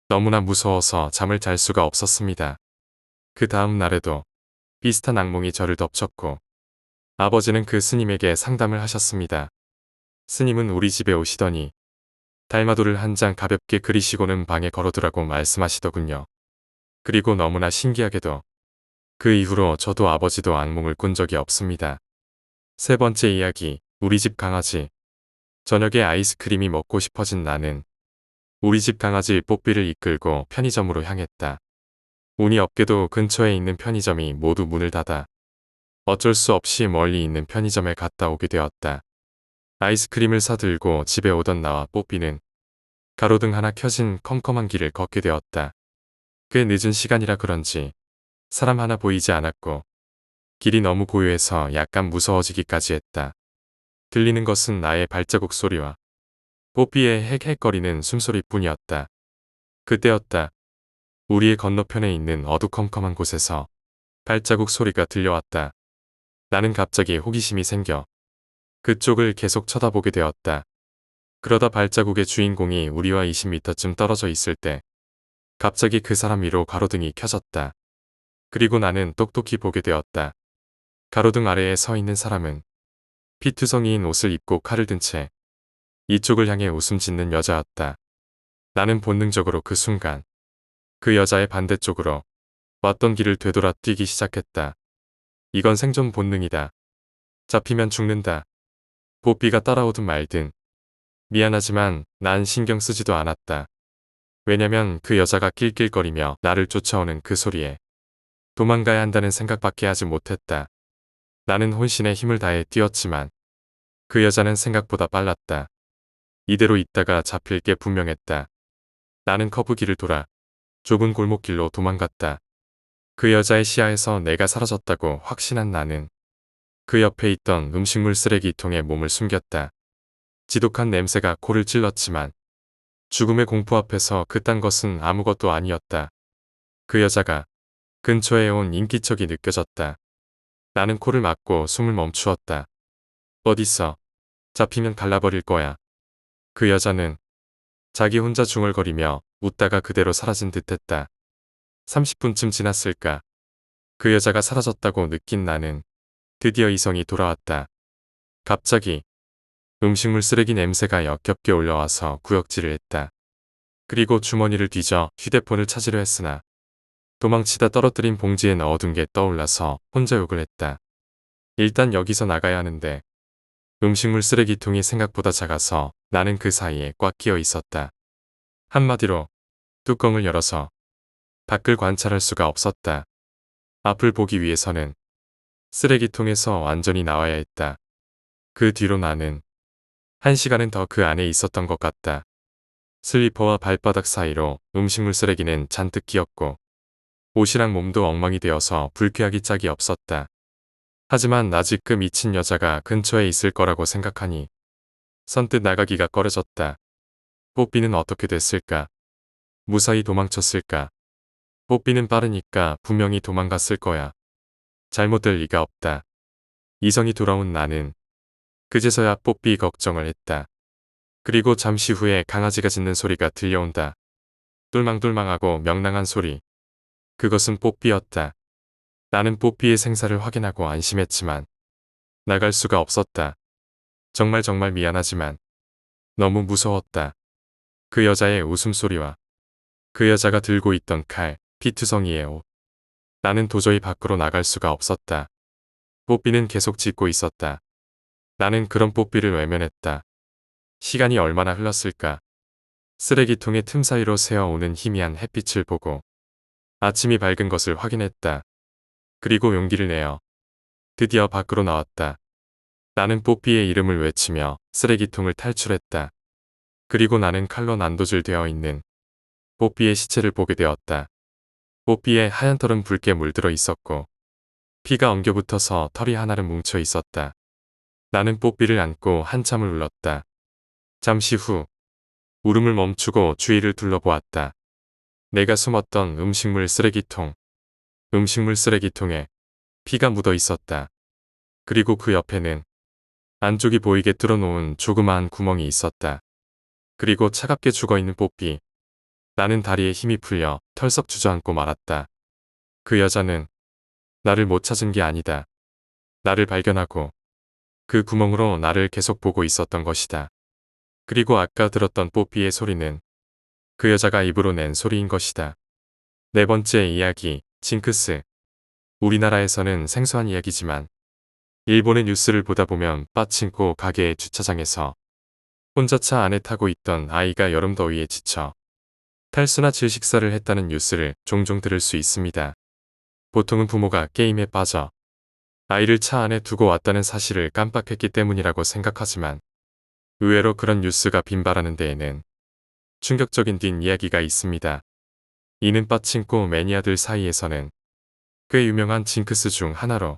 Speaker 1: 너무나 무서워서 잠을 잘 수가 없었습니다. 그 다음 날에도 비슷한 악몽이 저를 덮쳤고 아버지는 그 스님에게 상담을 하셨습니다. 스님은 우리 집에 오시더니 달마도를 한 장 가볍게 그리시고는 방에 걸어두라고 말씀하시더군요. 그리고 너무나 신기하게도 그 이후로 저도 아버지도 악몽을 꾼 적이 없습니다. 3번째 이야기, 우리 집 강아지. 저녁에 아이스크림이 먹고 싶어진 나는 우리 집 강아지 뽀삐를 이끌고 편의점으로 향했다. 운이 없게도 근처에 있는 편의점이 모두 문을 닫아 어쩔 수 없이 멀리 있는 편의점에 갔다 오게 되었다. 아이스크림을 사들고 집에 오던 나와 뽀삐는 가로등 하나 켜진 컴컴한 길을 걷게 되었다. 꽤 늦은 시간이라 그런지 사람 하나 보이지 않았고 길이 너무 고요해서 약간 무서워지기까지 했다. 들리는 것은 나의 발자국 소리와 뽀삐의 헥헥거리는 숨소리뿐이었다. 그때였다. 우리의 건너편에 있는 어두컴컴한 곳에서 발자국 소리가 들려왔다. 나는 갑자기 호기심이 생겨 그쪽을 계속 쳐다보게 되었다. 그러다 발자국의 주인공이 우리와 20m쯤 떨어져 있을 때 갑자기 그 사람 위로 가로등이 켜졌다. 그리고 나는 똑똑히 보게 되었다. 가로등 아래에 서 있는 사람은 피투성이인 옷을 입고 칼을 든 채 이쪽을 향해 웃음 짓는 여자였다. 나는 본능적으로 그 순간 그 여자의 반대쪽으로 왔던 길을 되돌아 뛰기 시작했다. 이건 생존 본능이다. 잡히면 죽는다. 뽀삐가 따라오든 말든. 미안하지만 난 신경 쓰지도 않았다. 왜냐면 그 여자가 낄낄거리며 나를 쫓아오는 그 소리에 도망가야 한다는 생각밖에 하지 못했다. 나는 혼신의 힘을 다해 뛰었지만 그 여자는 생각보다 빨랐다. 이대로 있다가 잡힐 게 분명했다. 나는 커브길을 돌아 좁은 골목길로 도망갔다. 그 여자의 시야에서 내가 사라졌다고 확신한 나는 그 옆에 있던 음식물 쓰레기통에 몸을 숨겼다. 지독한 냄새가 코를 찔렀지만 죽음의 공포 앞에서 그딴 것은 아무것도 아니었다. 그 여자가 근처에 온 인기척이 느껴졌다. 나는 코를 막고 숨을 멈추었다. 어딨어? 잡히면 갈라버릴 거야. 그 여자는 자기 혼자 중얼거리며 웃다가 그대로 사라진 듯했다. 30분쯤 지났을까. 그 여자가 사라졌다고 느낀 나는 드디어 이성이 돌아왔다. 갑자기 음식물 쓰레기 냄새가 역겹게 올라와서 구역질을 했다. 그리고 주머니를 뒤져 휴대폰을 찾으려 했으나 도망치다 떨어뜨린 봉지에 넣어둔 게 떠올라서 혼자 욕을 했다. 일단 여기서 나가야 하는데 음식물 쓰레기통이 생각보다 작아서 나는 그 사이에 꽉 끼어 있었다. 한마디로 뚜껑을 열어서 밖을 관찰할 수가 없었다. 앞을 보기 위해서는 쓰레기통에서 완전히 나와야 했다. 그 뒤로 나는 1시간은 더 그 안에 있었던 것 같다. 슬리퍼와 발바닥 사이로 음식물 쓰레기는 잔뜩 끼었고 옷이랑 몸도 엉망이 되어서 불쾌하기 짝이 없었다. 하지만 아직 그 미친 여자가 근처에 있을 거라고 생각하니 선뜻 나가기가 꺼려졌다. 뽀삐는 어떻게 됐을까? 무사히 도망쳤을까? 뽀삐는 빠르니까 분명히 도망갔을 거야. 잘못될 리가 없다. 이성이 돌아온 나는 그제서야 뽀삐 걱정을 했다. 그리고 잠시 후에 강아지가 짖는 소리가 들려온다. 똘망똘망하고 명랑한 소리. 그것은 뽀삐였다. 나는 뽀삐의 생사를 확인하고 안심했지만 나갈 수가 없었다. 정말 미안하지만 너무 무서웠다. 그 여자의 웃음소리와 그 여자가 들고 있던 칼, 피투성이의 옷. 나는 도저히 밖으로 나갈 수가 없었다. 뽀삐는 계속 짖고 있었다. 나는 그런 뽀삐를 외면했다. 시간이 얼마나 흘렀을까. 쓰레기통의 틈 사이로 새어오는 희미한 햇빛을 보고 아침이 밝은 것을 확인했다. 그리고 용기를 내어 드디어 밖으로 나왔다. 나는 뽀삐의 이름을 외치며 쓰레기통을 탈출했다. 그리고 나는 칼로 난도질 되어 있는 뽀삐의 시체를 보게 되었다. 뽀삐의 하얀 털은 붉게 물들어 있었고 피가 엉겨붙어서 털이 하나는 뭉쳐 있었다. 나는 뽀삐를 안고 한참을 울었다. 잠시 후 울음을 멈추고 주위를 둘러보았다. 내가 숨었던 음식물 쓰레기통에 피가 묻어 있었다. 그리고 그 옆에는 안쪽이 보이게 뚫어놓은 조그마한 구멍이 있었다. 그리고 차갑게 죽어있는 뽀삐. 나는 다리에 힘이 풀려 털썩 주저앉고 말았다. 그 여자는 나를 못 찾은 게 아니다. 나를 발견하고 그 구멍으로 나를 계속 보고 있었던 것이다. 그리고 아까 들었던 뽀삐의 소리는 그 여자가 입으로 낸 소리인 것이다. 네 번째 이야기, 징크스. 우리나라에서는 생소한 이야기지만 일본의 뉴스를 보다 보면 빠친코 가게의 주차장에서 혼자 차 안에 타고 있던 아이가 여름 더위에 지쳐 탈수나 질식사를 했다는 뉴스를 종종 들을 수 있습니다. 보통은 부모가 게임에 빠져 아이를 차 안에 두고 왔다는 사실을 깜빡했기 때문이라고 생각하지만 의외로 그런 뉴스가 빈발하는 데에는 충격적인 뒷이야기가 있습니다. 이는 빠친코 매니아들 사이에서는 꽤 유명한 징크스 중 하나로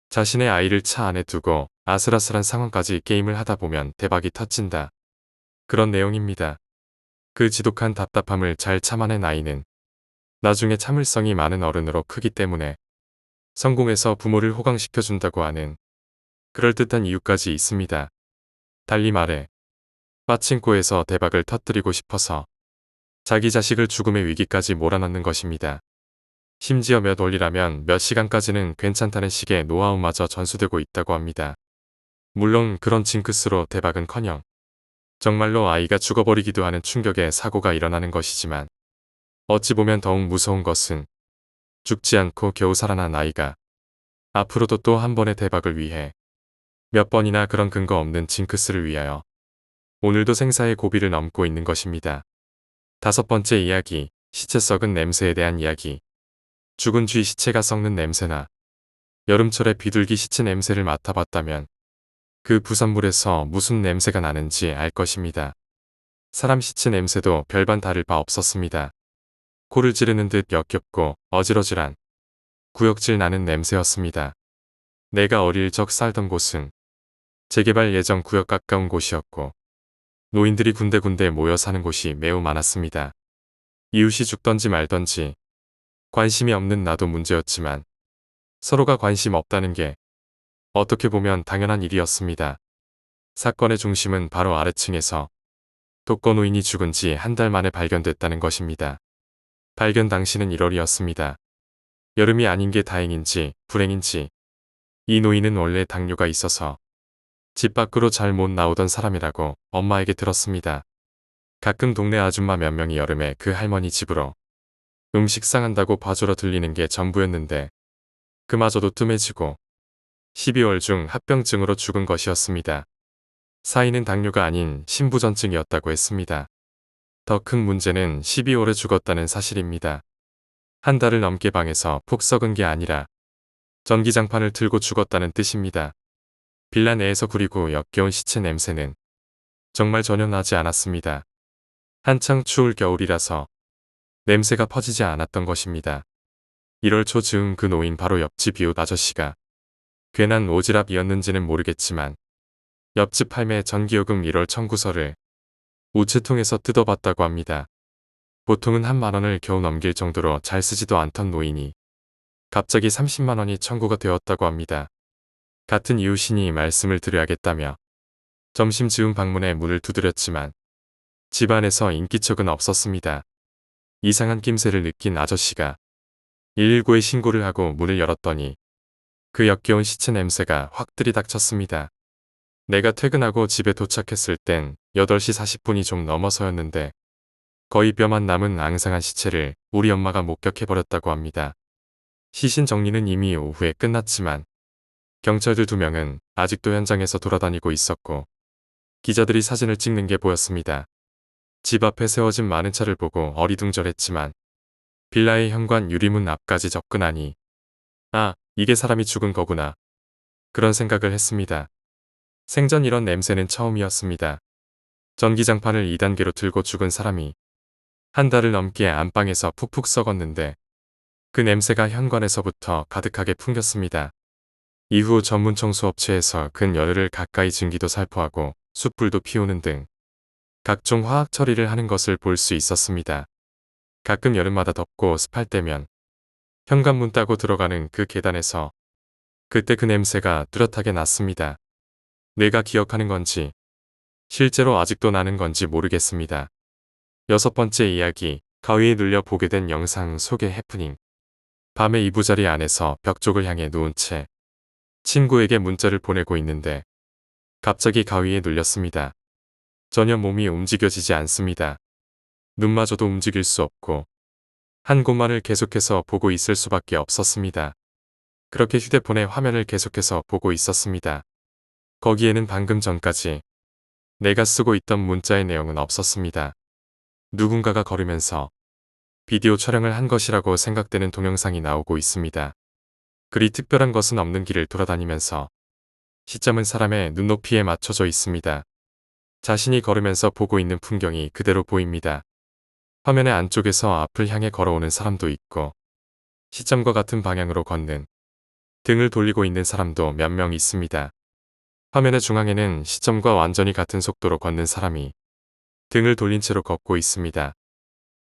Speaker 1: 자신의 아이를 차 안에 두고 아슬아슬한 상황까지 게임을 하다 보면 대박이 터진다. 그런 내용입니다. 그 지독한 답답함을 잘 참아낸 아이는 나중에 참을성이 많은 어른으로 크기 때문에 성공해서 부모를 호강시켜준다고 하는 그럴듯한 이유까지 있습니다. 달리 말해 빠친코에서 대박을 터뜨리고 싶어서 자기 자식을 죽음의 위기까지 몰아넣는 것입니다. 심지어 몇 월이라면 몇 시간까지는 괜찮다는 식의 노하우마저 전수되고 있다고 합니다. 물론 그런 징크스로 대박은커녕 정말로 아이가 죽어버리기도 하는 충격의 사고가 일어나는 것이지만 어찌 보면 더욱 무서운 것은 죽지 않고 겨우 살아난 아이가 앞으로도 또 한 번의 대박을 위해 몇 번이나 그런 근거 없는 징크스를 위하여 오늘도 생사의 고비를 넘고 있는 것입니다. 다섯 번째 이야기, 시체 썩은 냄새에 대한 이야기. 죽은 쥐 시체가 썩는 냄새나 여름철에 비둘기 시체 냄새를 맡아봤다면 그 부산물에서 무슨 냄새가 나는지 알 것입니다. 사람 시체 냄새도 별반 다를 바 없었습니다. 코를 찌르는 듯 역겹고 어질어질한 구역질 나는 냄새였습니다. 내가 어릴 적 살던 곳은 재개발 예정 구역 가까운 곳이었고 노인들이 군데군데 모여 사는 곳이 매우 많았습니다. 이웃이 죽던지 말던지 관심이 없는 나도 문제였지만 서로가 관심 없다는 게 어떻게 보면 당연한 일이었습니다. 사건의 중심은 바로 아래층에서 독거노인이 죽은 지 한 달 만에 발견됐다는 것입니다. 발견 당시는 1월이었습니다. 여름이 아닌 게 다행인지 불행인지 이 노인은 원래 당뇨가 있어서 집 밖으로 잘 못 나오던 사람이라고 엄마에게 들었습니다. 가끔 동네 아줌마 몇 명이 여름에 그 할머니 집으로 음식 상한다고 봐주러 들리는 게 전부였는데 그마저도 뜸해지고 12월 중 합병증으로 죽은 것이었습니다. 사인은 당뇨가 아닌 심부전증이었다고 했습니다. 더 큰 문제는 12월에 죽었다는 사실입니다. 한 달을 넘게 방에서 푹 썩은 게 아니라 전기장판을 틀고 죽었다는 뜻입니다. 빌라 내에서 구리고 역겨운 시체 냄새는 정말 전혀 나지 않았습니다. 한창 추울 겨울이라서 냄새가 퍼지지 않았던 것입니다. 1월 초 즈음 그 노인 바로 옆집 이웃 아저씨가 괜한 오지랖이었는지는 모르겠지만 옆집 할매 전기요금 1월 청구서를 우체통에서 뜯어봤다고 합니다. 보통은 한 만원을 겨우 넘길 정도로 잘 쓰지도 않던 노인이 갑자기 30만원이 청구가 되었다고 합니다. 같은 이웃이니 말씀을 드려야겠다며 점심 즈음 방문에 문을 두드렸지만 집안에서 인기척은 없었습니다. 이상한 낌새를 느낀 아저씨가 119에 신고를 하고 문을 열었더니 그 역겨운 시체 냄새가 확 들이닥쳤습니다. 내가 퇴근하고 집에 도착했을 땐 8시 40분이 좀 넘어서였는데 거의 뼈만 남은 앙상한 시체를 우리 엄마가 목격해버렸다고 합니다. 시신 정리는 이미 오후에 끝났지만 경찰들 2명은 아직도 현장에서 돌아다니고 있었고 기자들이 사진을 찍는 게 보였습니다. 집 앞에 세워진 많은 차를 보고 어리둥절했지만 빌라의 현관 유리문 앞까지 접근하니 아, 이게 사람이 죽은 거구나. 그런 생각을 했습니다. 생전 이런 냄새는 처음이었습니다. 전기장판을 2단계로 틀고 죽은 사람이 한 달을 넘게 안방에서 푹푹 썩었는데 그 냄새가 현관에서부터 가득하게 풍겼습니다. 이후 전문 청소업체에서 근 열흘을 가까이 증기도 살포하고 숯불도 피우는 등 각종 화학 처리를 하는 것을 볼 수 있었습니다. 가끔 여름마다 덥고 습할 때면 현관문 따고 들어가는 그 계단에서 그때 그 냄새가 뚜렷하게 났습니다. 내가 기억하는 건지 실제로 아직도 나는 건지 모르겠습니다. 6번째 이야기, 가위에 눌려 보게 된 영상 속의 해프닝. 밤에 이부자리 안에서 벽 쪽을 향해 누운 채 친구에게 문자를 보내고 있는데 갑자기 가위에 눌렸습니다. 전혀 몸이 움직여지지 않습니다. 눈마저도 움직일 수 없고 한 곳만을 계속해서 보고 있을 수밖에 없었습니다. 그렇게 휴대폰의 화면을 계속해서 보고 있었습니다. 거기에는 방금 전까지 내가 쓰고 있던 문자의 내용은 없었습니다. 누군가가 걸으면서 비디오 촬영을 한 것이라고 생각되는 동영상이 나오고 있습니다. 그리 특별한 것은 없는 길을 돌아다니면서 시점은 사람의 눈높이에 맞춰져 있습니다. 자신이 걸으면서 보고 있는 풍경이 그대로 보입니다. 화면의 안쪽에서 앞을 향해 걸어오는 사람도 있고 시점과 같은 방향으로 걷는 등을 돌리고 있는 사람도 몇 명 있습니다. 화면의 중앙에는 시점과 완전히 같은 속도로 걷는 사람이 등을 돌린 채로 걷고 있습니다.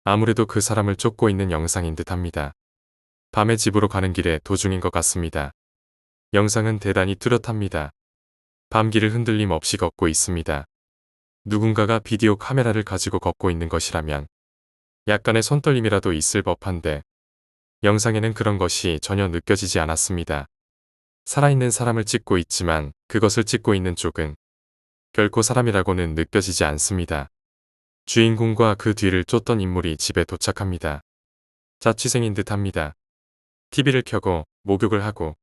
Speaker 1: 아무래도 그 사람을 쫓고 있는 영상인 듯합니다. 밤에 집으로 가는 길에 도중인 것 같습니다. 영상은 대단히 뚜렷합니다. 밤길을 흔들림 없이 걷고 있습니다. 누군가가 비디오 카메라를 가지고 걷고 있는 것이라면 약간의 손떨림이라도 있을 법한데 영상에는 그런 것이 전혀 느껴지지 않았습니다. 살아있는 사람을 찍고 있지만 그것을 찍고 있는 쪽은 결코 사람이라고는 느껴지지 않습니다. 주인공과 그 뒤를 쫓던 인물이 집에 도착합니다. 자취생인 듯합니다. TV를 켜고 목욕을 하고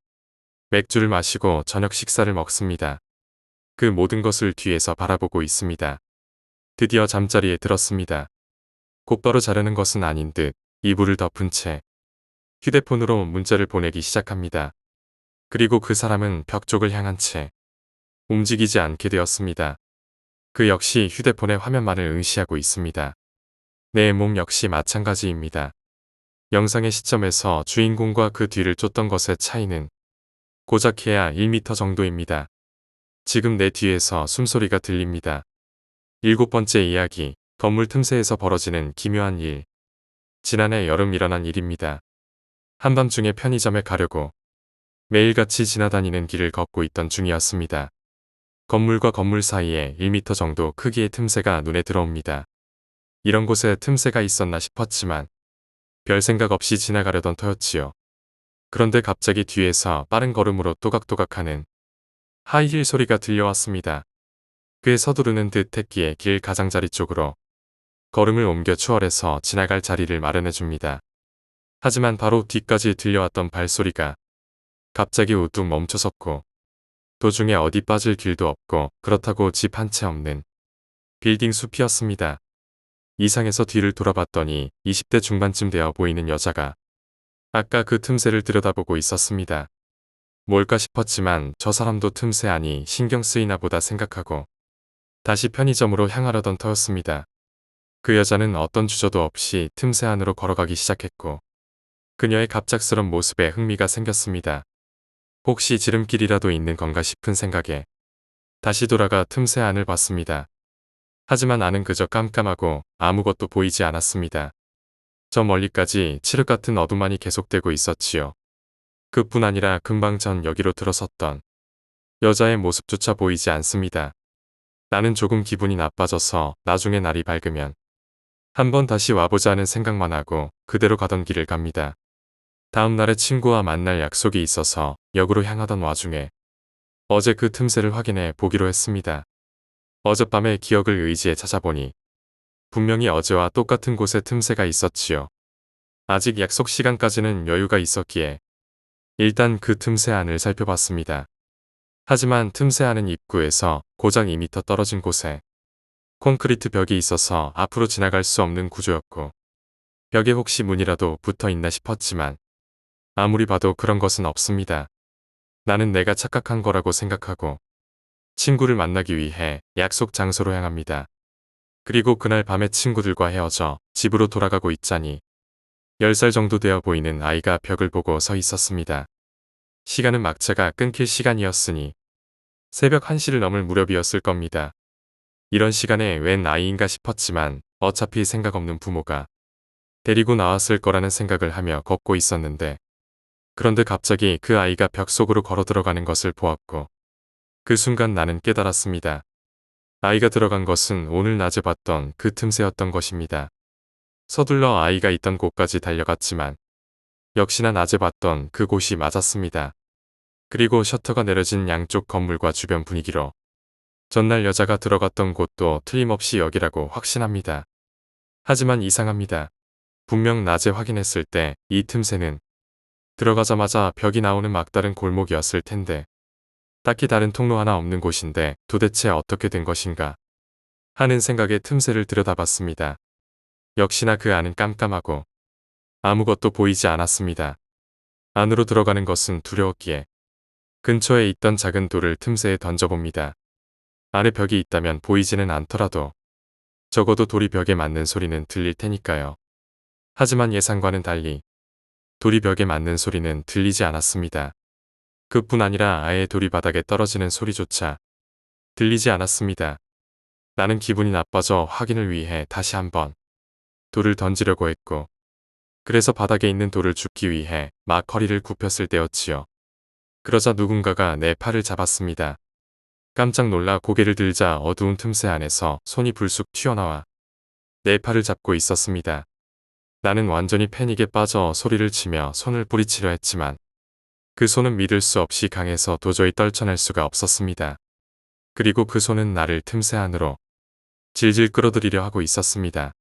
Speaker 1: 맥주를 마시고 저녁 식사를 먹습니다. 그 모든 것을 뒤에서 바라보고 있습니다. 드디어 잠자리에 들었습니다. 곧바로 자려는 것은 아닌 듯 이불을 덮은 채 휴대폰으로 문자를 보내기 시작합니다. 그리고 그 사람은 벽 쪽을 향한 채 움직이지 않게 되었습니다. 그 역시 휴대폰의 화면만을 응시하고 있습니다. 내 몸 역시 마찬가지입니다. 영상의 시점에서 주인공과 그 뒤를 쫓던 것의 차이는 고작 해야 1m 정도입니다. 지금 내 뒤에서 숨소리가 들립니다. 7번째 이야기, 건물 틈새에서 벌어지는 기묘한 일. 지난해 여름 일어난 일입니다. 한밤중에 편의점에 가려고 매일같이 지나다니는 길을 걷고 있던 중이었습니다. 건물과 건물 사이에 1m 정도 크기의 틈새가 눈에 들어옵니다. 이런 곳에 틈새가 있었나 싶었지만 별 생각 없이 지나가려던 터였지요. 그런데 갑자기 뒤에서 빠른 걸음으로 또각또각하는 하이힐 소리가 들려왔습니다. 꽤 서두르는 듯 했기에 길 가장자리 쪽으로 걸음을 옮겨 추월해서 지나갈 자리를 마련해줍니다. 하지만 바로 뒤까지 들려왔던 발소리가 갑자기 우뚝 멈춰섰고 도중에 어디 빠질 길도 없고 그렇다고 집 한 채 없는 빌딩 숲이었습니다. 이상해서 뒤를 돌아봤더니 20대 중반쯤 되어 보이는 여자가 아까 그 틈새를 들여다보고 있었습니다. 뭘까 싶었지만 저 사람도 틈새 아니 신경 쓰이나 보다 생각하고 다시 편의점으로 향하려던 터였습니다. 그 여자는 어떤 주저도 없이 틈새 안으로 걸어가기 시작했고 그녀의 갑작스런 모습에 흥미가 생겼습니다. 혹시 지름길이라도 있는 건가 싶은 생각에 다시 돌아가 틈새 안을 봤습니다. 하지만 안은 그저 깜깜하고 아무것도 보이지 않았습니다. 저 멀리까지 칠흑 같은 어둠만이 계속되고 있었지요. 그뿐 아니라 금방 전 여기로 들어섰던 여자의 모습조차 보이지 않습니다. 나는 조금 기분이 나빠져서 나중에 날이 밝으면 한번 다시 와보자 하는 생각만 하고 그대로 가던 길을 갑니다. 다음 날에 친구와 만날 약속이 있어서 역으로 향하던 와중에 어제 그 틈새를 확인해 보기로 했습니다. 어젯밤에 기억을 의지해 찾아보니 분명히 어제와 똑같은 곳에 틈새가 있었지요. 아직 약속 시간까지는 여유가 있었기에 일단 그 틈새 안을 살펴봤습니다. 하지만 틈새 안은 입구에서 고작 2m 떨어진 곳에 콘크리트 벽이 있어서 앞으로 지나갈 수 없는 구조였고 벽에 혹시 문이라도 붙어 있나 싶었지만 아무리 봐도 그런 것은 없습니다. 나는 내가 착각한 거라고 생각하고 친구를 만나기 위해 약속 장소로 향합니다. 그리고 그날 밤에 친구들과 헤어져 집으로 돌아가고 있자니 10살 정도 되어 보이는 아이가 벽을 보고 서 있었습니다. 시간은 막차가 끊길 시간이었으니 새벽 1시를 넘을 무렵이었을 겁니다. 이런 시간에 웬 아이인가 싶었지만 어차피 생각 없는 부모가 데리고 나왔을 거라는 생각을 하며 걷고 있었는데 그런데 갑자기 그 아이가 벽 속으로 걸어 들어가는 것을 보았고 그 순간 나는 깨달았습니다. 아이가 들어간 것은 오늘 낮에 봤던 그 틈새였던 것입니다. 서둘러 아이가 있던 곳까지 달려갔지만 역시나 낮에 봤던 그 곳이 맞았습니다. 그리고 셔터가 내려진 양쪽 건물과 주변 분위기로 전날 여자가 들어갔던 곳도 틀림없이 여기라고 확신합니다. 하지만 이상합니다. 분명 낮에 확인했을 때 이 틈새는 들어가자마자 벽이 나오는 막다른 골목이었을 텐데 딱히 다른 통로 하나 없는 곳인데 도대체 어떻게 된 것인가 하는 생각에 틈새를 들여다봤습니다. 역시나 그 안은 깜깜하고 아무것도 보이지 않았습니다. 안으로 들어가는 것은 두려웠기에 근처에 있던 작은 돌을 틈새에 던져봅니다. 안에 벽이 있다면 보이지는 않더라도 적어도 돌이 벽에 맞는 소리는 들릴 테니까요. 하지만 예상과는 달리 돌이 벽에 맞는 소리는 들리지 않았습니다. 그뿐 아니라 아예 돌이 바닥에 떨어지는 소리조차 들리지 않았습니다. 나는 기분이 나빠져 확인을 위해 다시 한번 돌을 던지려고 했고 그래서 바닥에 있는 돌을 줍기 위해 막 허리를 굽혔을 때였지요. 그러자 누군가가 내 팔을 잡았습니다. 깜짝 놀라 고개를 들자 어두운 틈새 안에서 손이 불쑥 튀어나와 내 팔을 잡고 있었습니다. 나는 완전히 패닉에 빠져 소리를 치며 손을 뿌리치려 했지만 그 손은 믿을 수 없이 강해서 도저히 떨쳐낼 수가 없었습니다. 그리고 그 손은 나를 틈새 안으로 질질 끌어들이려 하고 있었습니다.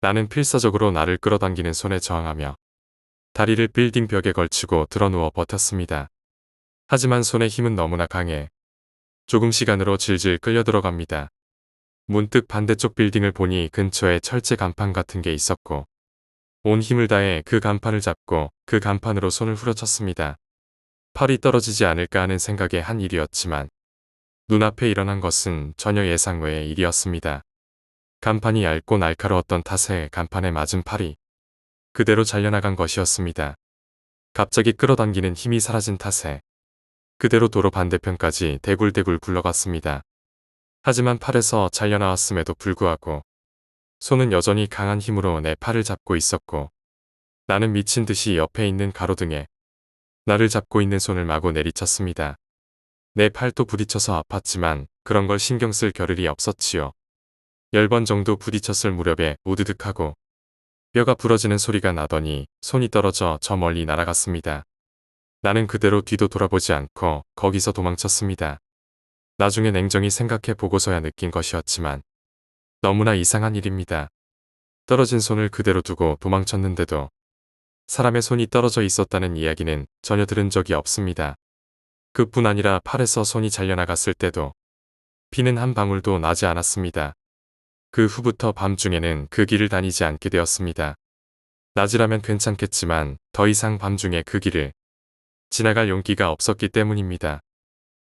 Speaker 1: 나는 필사적으로 나를 끌어당기는 손에 저항하며 다리를 빌딩 벽에 걸치고 드러누워 버텼습니다. 하지만 손의 힘은 너무나 강해 조금 시간으로 질질 끌려 들어갑니다. 문득 반대쪽 빌딩을 보니 근처에 철제 간판 같은 게 있었고 온 힘을 다해 그 간판을 잡고 그 간판으로 손을 후려쳤습니다. 팔이 떨어지지 않을까 하는 생각에 한 일이었지만 눈앞에 일어난 것은 전혀 예상 외의 일이었습니다. 간판이 얇고 날카로웠던 탓에 간판에 맞은 팔이 그대로 잘려나간 것이었습니다. 갑자기 끌어당기는 힘이 사라진 탓에 그대로 도로 반대편까지 대굴대굴 굴러갔습니다. 하지만 팔에서 잘려나왔음에도 불구하고 손은 여전히 강한 힘으로 내 팔을 잡고 있었고 나는 미친 듯이 옆에 있는 가로등에 나를 잡고 있는 손을 마구 내리쳤습니다. 내 팔도 부딪혀서 아팠지만 그런 걸 신경 쓸 겨를이 없었지요. 10번 정도 부딪혔을 무렵에 우드득하고 뼈가 부러지는 소리가 나더니 손이 떨어져 저 멀리 날아갔습니다. 나는 그대로 뒤도 돌아보지 않고 거기서 도망쳤습니다. 나중에 냉정히 생각해 보고서야 느낀 것이었지만 너무나 이상한 일입니다. 떨어진 손을 그대로 두고 도망쳤는데도 사람의 손이 떨어져 있었다는 이야기는 전혀 들은 적이 없습니다. 그뿐 아니라 팔에서 손이 잘려나갔을 때도 피는 한 방울도 나지 않았습니다. 그 후부터 밤중에는 그 길을 다니지 않게 되었습니다. 낮이라면 괜찮겠지만 더 이상 밤중에 그 길을 지나갈 용기가 없었기 때문입니다.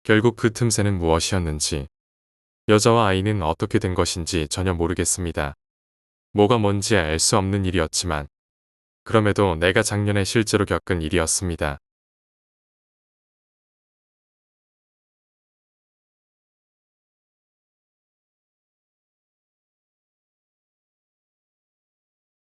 Speaker 1: 결국 그 틈새는 무엇이었는지 여자와 아이는 어떻게 된 것인지 전혀 모르겠습니다. 뭐가 뭔지 알 수 없는 일이었지만 그럼에도 내가 작년에 실제로 겪은 일이었습니다.